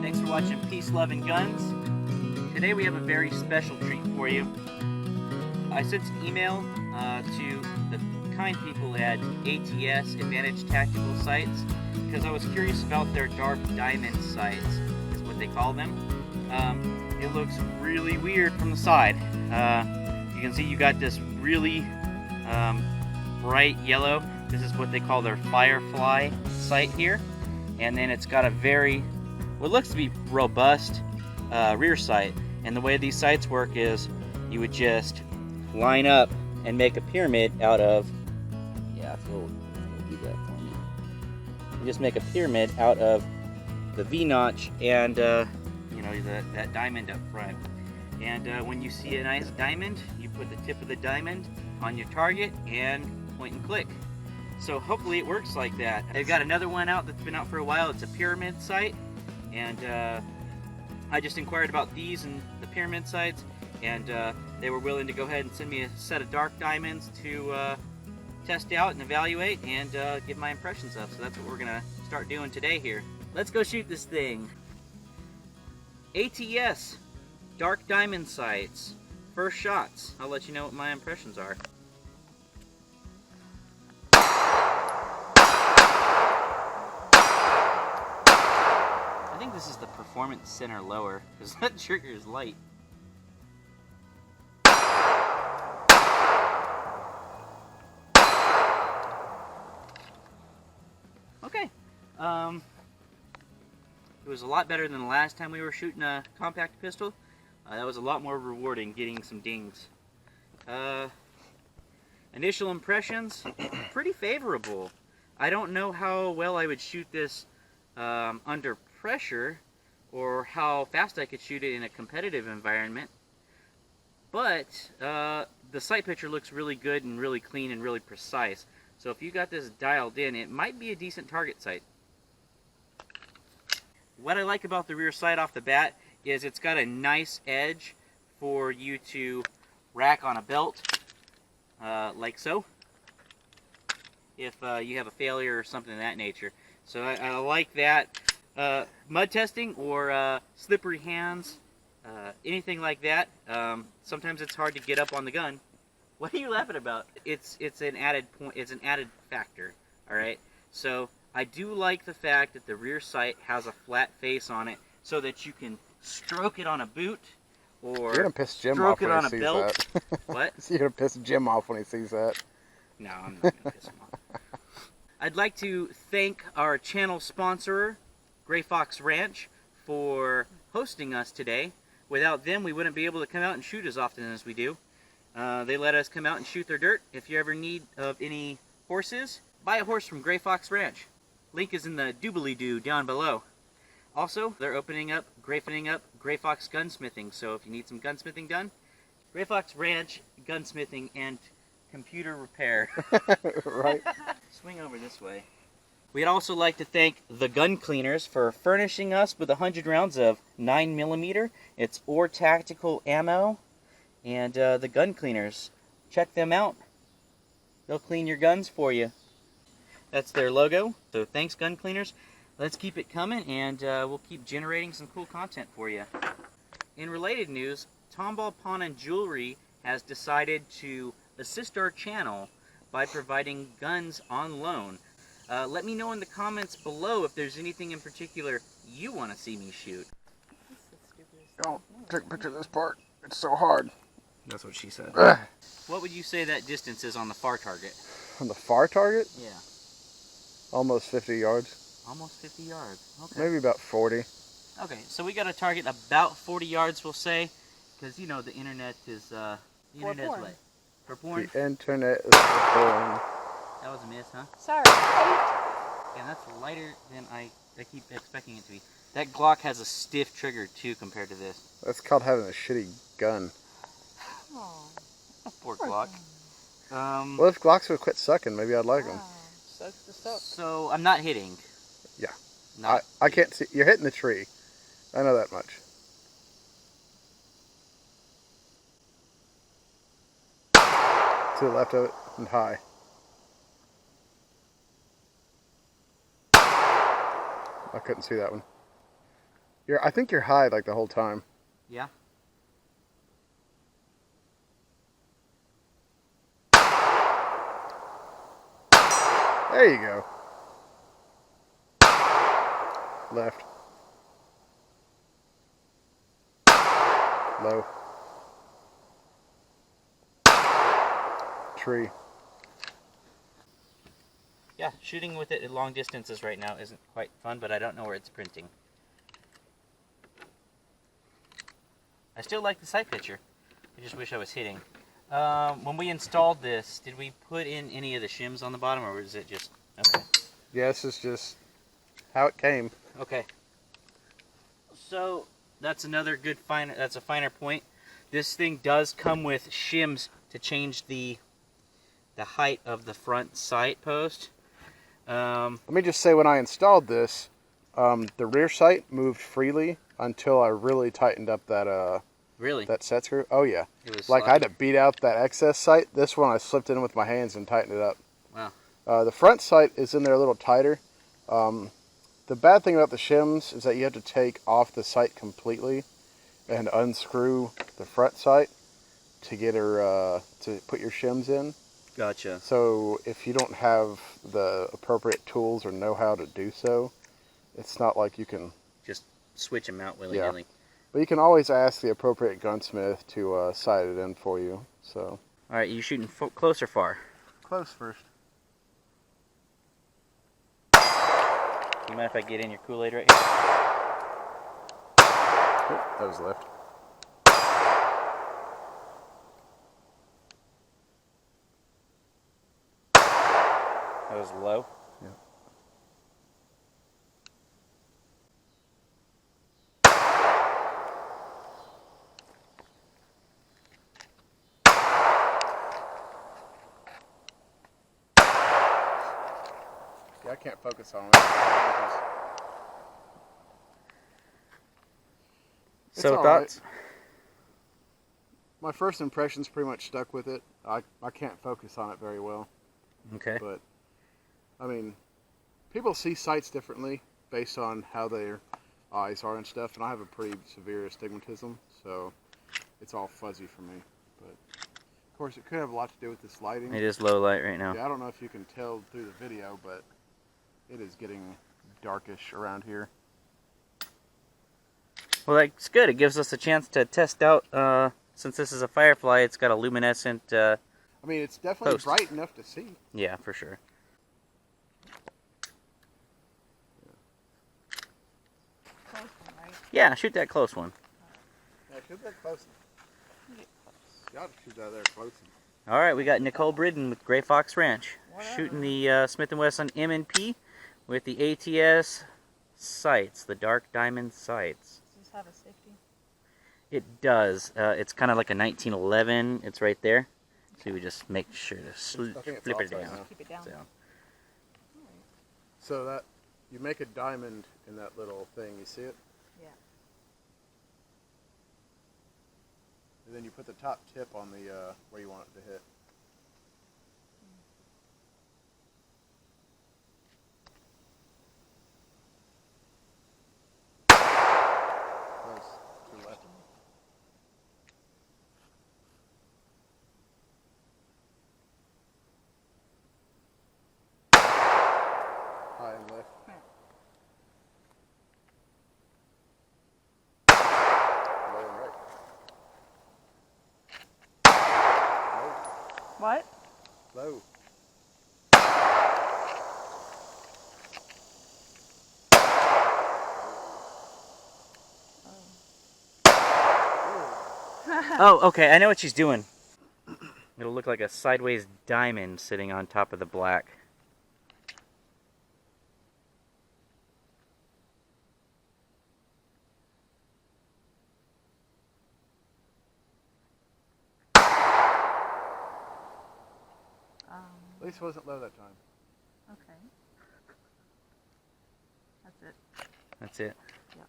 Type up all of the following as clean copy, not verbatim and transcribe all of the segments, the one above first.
Thanks for watching Peace, Love, and Guns. Today we have a very special treat for you. I sent an email to the kind people at ATS Advanced Tactical Sights because I was curious about their Dark Diamond Sights, is what they call them. It looks really weird from the side. You can see you got this really bright yellow. This is what they call their Firefly sight here. And then it's got a very, what looks to be robust rear sight. And the way these sights work is you would just line up and make a pyramid out of, yeah, we'll do that for me. You just make a pyramid out of the V-notch and you know, that diamond up front. And when you see a nice diamond, you put the tip of the diamond on your target and point and click. So hopefully it works like that. They've got another one out that's been out for a while. It's a pyramid sight, and I just inquired about these and the pyramid sights, and they were willing to go ahead and send me a set of dark diamonds to test out and evaluate and give my impressions of. So that's what we're gonna start doing today here. Let's go shoot this thing. ATS Dark Diamond Sights. First shots. I'll let you know what my impressions are. I think this is the performance center lower, because that trigger is light. Okay. It was a lot better than the last time we were shooting a compact pistol. That was a lot more rewarding, getting some dings. Initial impressions, pretty favorable. I don't know how well I would shoot this under pressure, or how fast I could shoot it in a competitive environment. But the sight picture looks really good and really clean and really precise. So if you got this dialed in, it might be a decent target sight. What I like about the rear sight off the bat is it's got a nice edge for you to rack on a belt, like so, if you have a failure or something of that nature. So I like that. Mud testing or slippery hands, anything like that. Sometimes it's hard to get up on the gun. What are you laughing about? It's an added point. It's an added factor. All right. So I do like the fact that the rear sight has a flat face on it, so that you can stroke it on a boot, or you're gonna piss Jim stroke off it when on he a sees belt. that. What? You're gonna piss Jim off when he sees that. No, I'm not gonna piss him off. I'd like to thank our channel sponsor, Gray Fox Ranch, for hosting us today. Without them, we wouldn't be able to come out and shoot as often as we do. They let us come out and shoot their dirt. If you ever need of any horses, buy a horse from Gray Fox Ranch. Link is in the doobly-doo down below. Also, they're opening up Gray Fox Gunsmithing. So if you need some gunsmithing done, Gray Fox Ranch Gunsmithing and Computer Repair. Right. Swing over this way. We'd also like to thank the Gun Cleaners for furnishing us with 100 rounds of 9mm. It's OR Tactical ammo. And the Gun Cleaners, check them out. They'll clean your guns for you. That's their logo. So thanks, Gun Cleaners. Let's keep it coming, and we'll keep generating some cool content for you. In related news, Tomball Pawn and Jewelry has decided to assist our channel by providing guns on loan. Let me know in the comments below if there's anything in particular you want to see me shoot. Don't take a picture of this part. It's so hard. That's what she said. Ugh. What would you say that distance is on the far target? On the far target? Yeah. Almost 50 yards. Almost 50 yards. Okay. Maybe about 40. Okay, so we got to target about 40 yards, we'll say, because you know the internet is the internet's what? For porn. The internet is for porn. That was a miss, huh? Sorry. And that's lighter than I keep expecting it to be. That Glock has a stiff trigger too compared to this. That's called having a shitty gun. Oh, Poor Glock. Well, if Glocks would quit sucking, maybe I'd like them. Sucks to suck. So I'm not hitting. Yeah. Not I can't see. You're hitting the tree. I know that much. To the left of it and high. I couldn't see that one. I think you're high like the whole time. Yeah. There you go. Left. Low. Tree. Yeah, shooting with it at long distances right now isn't quite fun, but I don't know where it's printing. I still like the sight picture. I just wish I was hitting. When we installed this, did we put in any of the shims on the bottom, or was it just... Okay. Yeah, this is just how it came. Okay. So, that's another good that's a finer point. This thing does come with shims to change the height of the front sight post. Let me just say, when I installed this, the rear sight moved freely until I really tightened up that Really? that set screw. Oh yeah, It was like sloppy. I had to beat out that excess sight. This one I slipped in with my hands and tightened it up. Wow. The front sight is in there a little tighter. The bad thing about the shims is that you have to take off the sight completely and unscrew the front sight to get her to put your shims in. Gotcha. So if you don't have the appropriate tools or know how to do so, it's not like you can Just switch them out willy-nilly. Yeah. But you can always ask the appropriate gunsmith to sight it in for you. So. All right, you shooting close or far? Close first. You mind if I get in your Kool-Aid right here? Oh, that was left. That was low. Yeah. Yeah, I can't focus on it. So all thoughts? right. My first impression's pretty much stuck with it. I can't focus on it very well. Okay. But, I mean, people see sights differently based on how their eyes are and stuff, and I have a pretty severe astigmatism, so it's all fuzzy for me. But, of course, it could have a lot to do with this lighting. It is low light right now. Yeah, I don't know if you can tell through the video, but it is getting darkish around here. Well, that's good. It gives us a chance to test out, since this is a Firefly, it's got a luminescent, I mean, it's definitely post. bright enough to see. Yeah, for sure. Close one, right? Yeah, shoot that close one. Yeah, shoot that close. Get close. You ought to shoot out of there close. All right, we got Nicole Briddon with Gray Fox Ranch, Whatever. shooting the Smith & Wesson M&P with the ATS Sights, the Dark Diamond Sights. Does this have a safety? It does. It's kind of like a 1911. It's right there. So we just make sure to I think it's flip it offside down. now. Keep it down. So, So that you make a diamond in that little thing. You see it? Yeah. And then you put the top tip on the where you want it to hit. Close. To the left. High and left. Low and right. What? Low. oh, okay. I know what she's doing. It'll look like a sideways diamond sitting on top of the black. At least it wasn't low that time. Okay. That's it. That's it. Yep.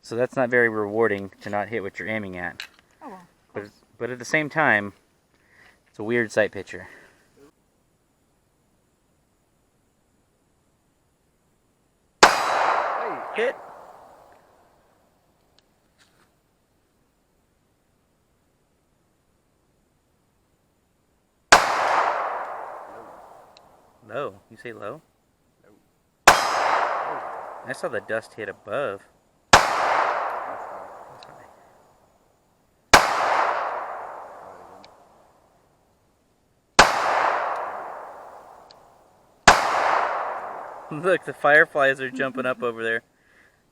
So that's not very rewarding to not hit what you're aiming at. Oh well. But at the same time, it's a weird sight picture. Close. 'Cause Hit. Low. You say low? No. I saw the dust hit above. That's fine. Look, the fireflies are jumping up over there.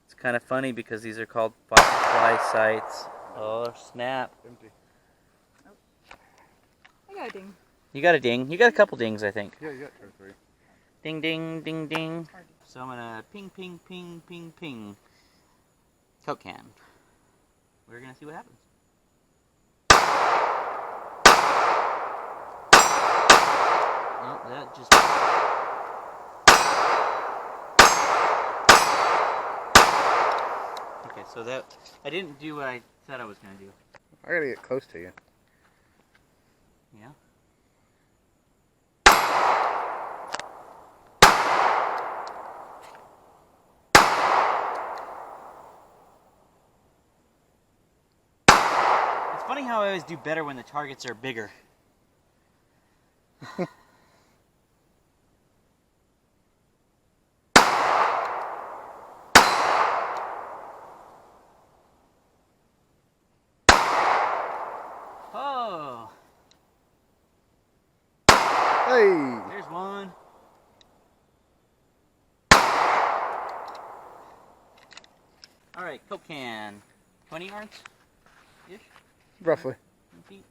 It's kind of funny because these are called firefly sights. Oh, snap. Empty. I got a ding. You got a ding. You got a couple dings, I think. Yeah, you got 2 or 3. Ding, ding, ding, ding. Hardy. So I'm gonna ping, ping, ping, ping, ping. Coke can. We're gonna see what happens. Oh, that just... Okay, so that... I didn't do what I thought I was gonna do. I gotta get close to you. Yeah? It's funny how I always do better when the targets are bigger. Oh! Hey! There's one. Alright, Coke can. 20 yards-ish? Roughly. 10 feet?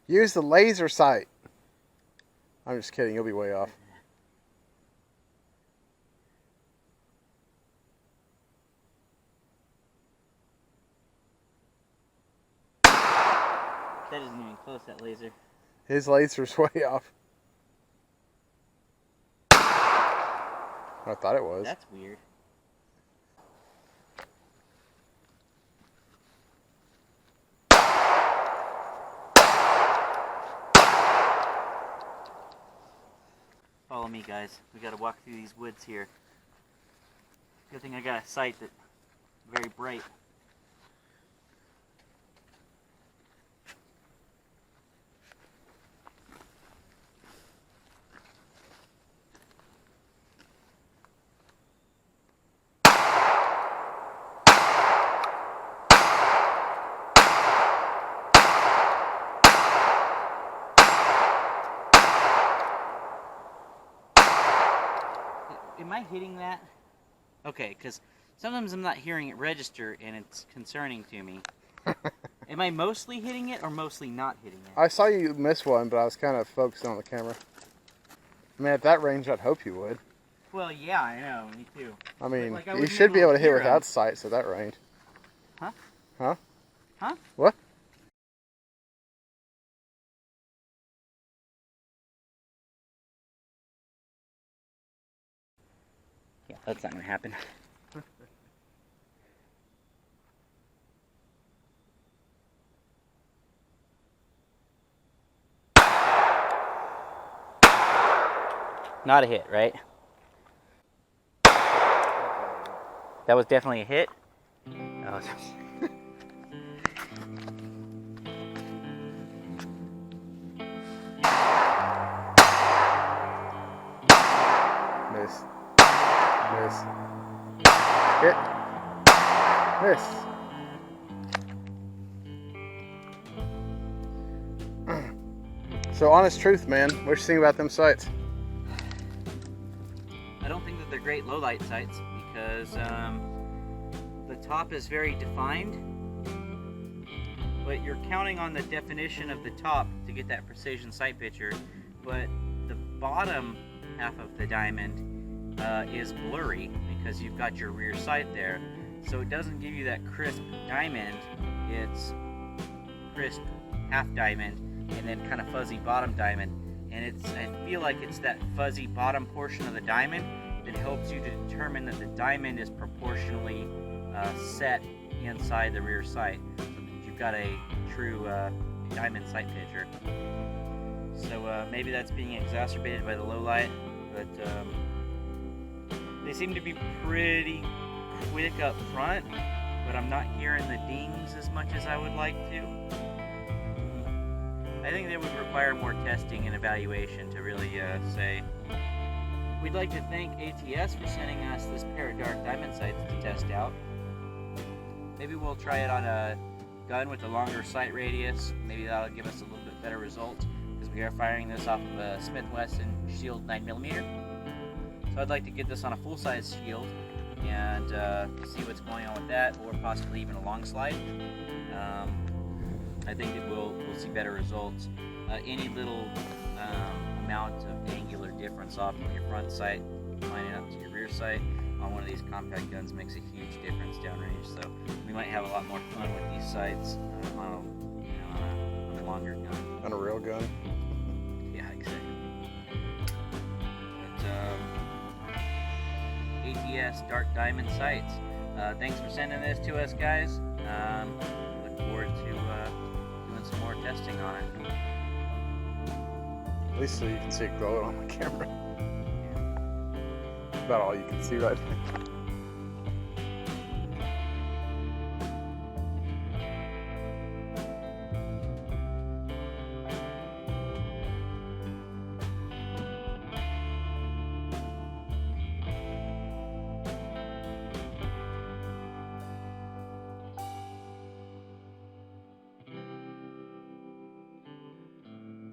Use the laser sight. I'm just kidding, you'll be way off. That isn't even close, that laser. His laser's way off. I thought it was. That's weird. Follow me, guys. We gotta walk through these woods here. Good thing I got a sight that's very bright. Am I hitting that? Okay, because sometimes I'm not hearing it register and it's concerning to me. Am I mostly hitting it or mostly not hitting it? I saw you miss one, but I was kind of focused on the camera. I mean, at that range, I'd hope you would. Well, yeah, I know. Me too. I mean, Like, I you wasn't should be able to hit hear 'em. without sights at that range. Huh? Huh? Huh? What? Yeah, that's not going to happen. Not a hit, right? That was definitely a hit? Oh, Miss. Miss. Hit. Miss. So, honest truth, man. What you think about them sights? I don't think that they're great low light sights because the top is very defined, but you're counting on the definition of the top to get that precision sight picture, but the bottom half of the diamond is blurry because you've got your rear sight there, so it doesn't give you that crisp diamond. It's crisp half diamond and then kind of fuzzy bottom diamond, and I feel like it's that fuzzy bottom portion of the diamond that helps you to determine that the diamond is proportionally set inside the rear sight, so that you've got a true diamond sight picture. So maybe that's being exacerbated by the low light, but they seem to be pretty quick up front, but I'm not hearing the dings as much as I would like to. I think they would require more testing and evaluation to really say. We'd like to thank ATS for sending us this pair of Dark Diamond Sights to test out. Maybe we'll try it on a gun with a longer sight radius. Maybe that'll give us a little bit better results, because we are firing this off of a Smith & Wesson Shield 9mm. So I'd like to get this on a full-size shield and see what's going on with that, or possibly even a long slide. I think that we'll see better results. Any little amount of angular difference off from your front sight lining up to your rear sight on one of these compact guns makes a huge difference downrange. So we might have a lot more fun with these sights on a longer gun. On a real gun? Yeah, exactly. But ATS Dark Diamond Sights. Thanks for sending this to us, guys. Look forward to doing some more testing on it. At least so you can see it glowing on the camera. Yeah. That's about all you can see right now.